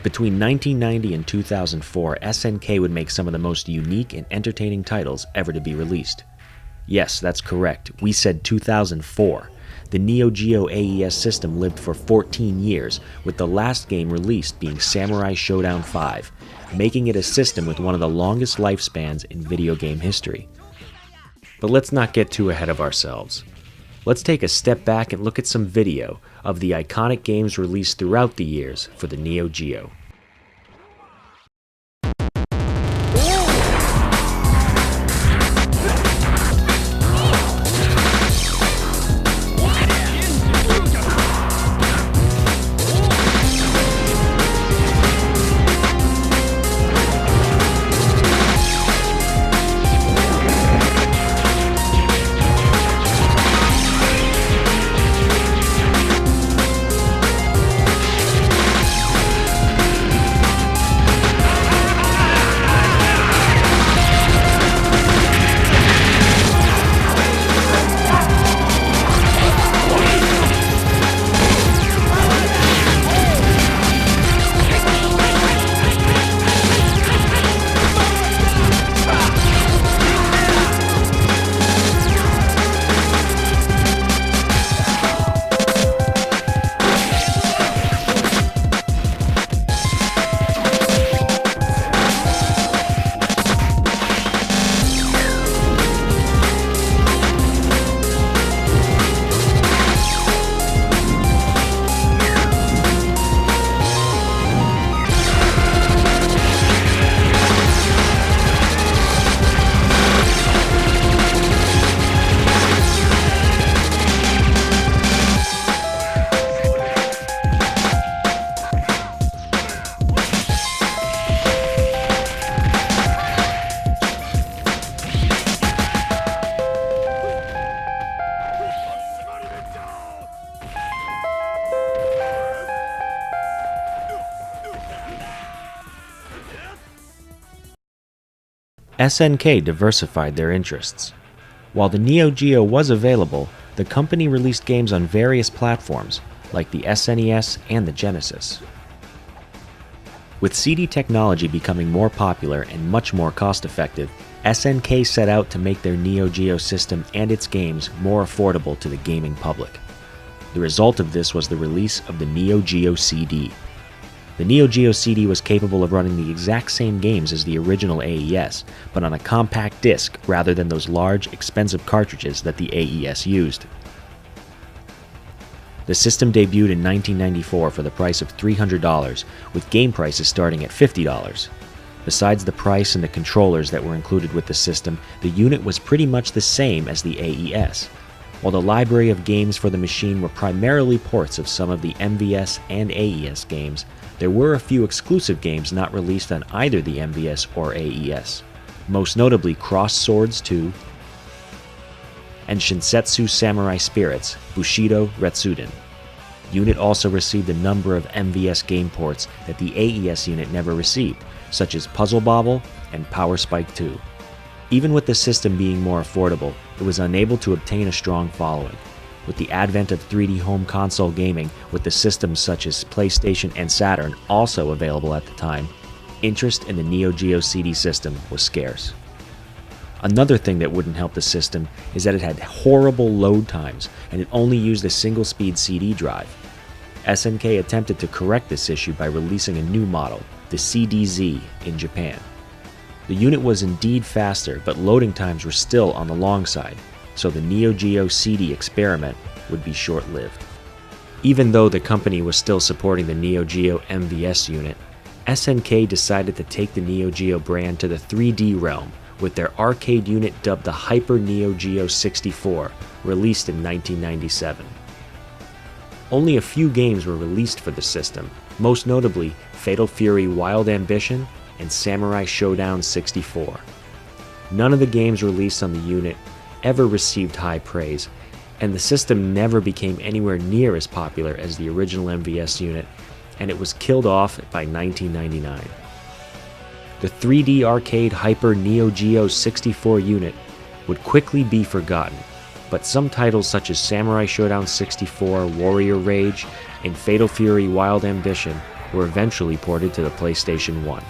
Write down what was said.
Between 1990 and 2004, SNK would make some of the most unique and entertaining titles ever to be released. Yes, that's correct, we said 2004. The Neo Geo AES system lived for 14 years, with the last game released being Samurai Shodown 5, making it a system with one of the longest lifespans in video game history. But let's not get too ahead of ourselves. Let's take a step back and look at some video of the iconic games released throughout the years for the Neo Geo. SNK diversified their interests. While the Neo Geo was available, the company released games on various platforms, like the SNES and the Genesis. With CD technology becoming more popular and much more cost-effective, SNK set out to make their Neo Geo system and its games more affordable to the gaming public. The result of this was the release of the Neo Geo CD. The Neo Geo CD was capable of running the exact same games as the original AES, but on a compact disc rather than those large, expensive cartridges that the AES used. The system debuted in 1994 for the price of $300, with game prices starting at $50. Besides the price and the controllers that were included with the system, the unit was pretty much the same as the AES. While the library of games for the machine were primarily ports of some of the MVS and AES games, there were a few exclusive games not released on either the MVS or AES, most notably Cross Swords 2 and Shinsetsu Samurai Spirits Bushido Retsuden. Unit also received a number of MVS game ports that the AES unit never received, such as Puzzle Bobble and Power Spike 2. Even with the system being more affordable, it was unable to obtain a strong following. With the advent of 3D home console gaming, with the systems such as PlayStation and Saturn also available at the time, interest in the Neo Geo CD system was scarce. Another thing that wouldn't help the system is that it had horrible load times and it only used a single-speed CD drive. SNK attempted to correct this issue by releasing a new model, the CDZ, in Japan. The unit was indeed faster, but loading times were still on the long side, so the Neo Geo CD experiment would be short-lived. Even though the company was still supporting the Neo Geo MVS unit, SNK decided to take the Neo Geo brand to the 3D realm with their arcade unit dubbed the Hyper Neo Geo 64, released in 1997. Only a few games were released for the system, most notably Fatal Fury Wild Ambition and Samurai Shodown 64. None of the games released on the unit ever received high praise, and the system never became anywhere near as popular as the original MVS unit, and it was killed off by 1999. The 3D arcade Hyper Neo Geo 64 unit would quickly be forgotten, but some titles such as Samurai Shodown 64, Warrior Rage, and Fatal Fury Wild Ambition were eventually ported to the PlayStation 1.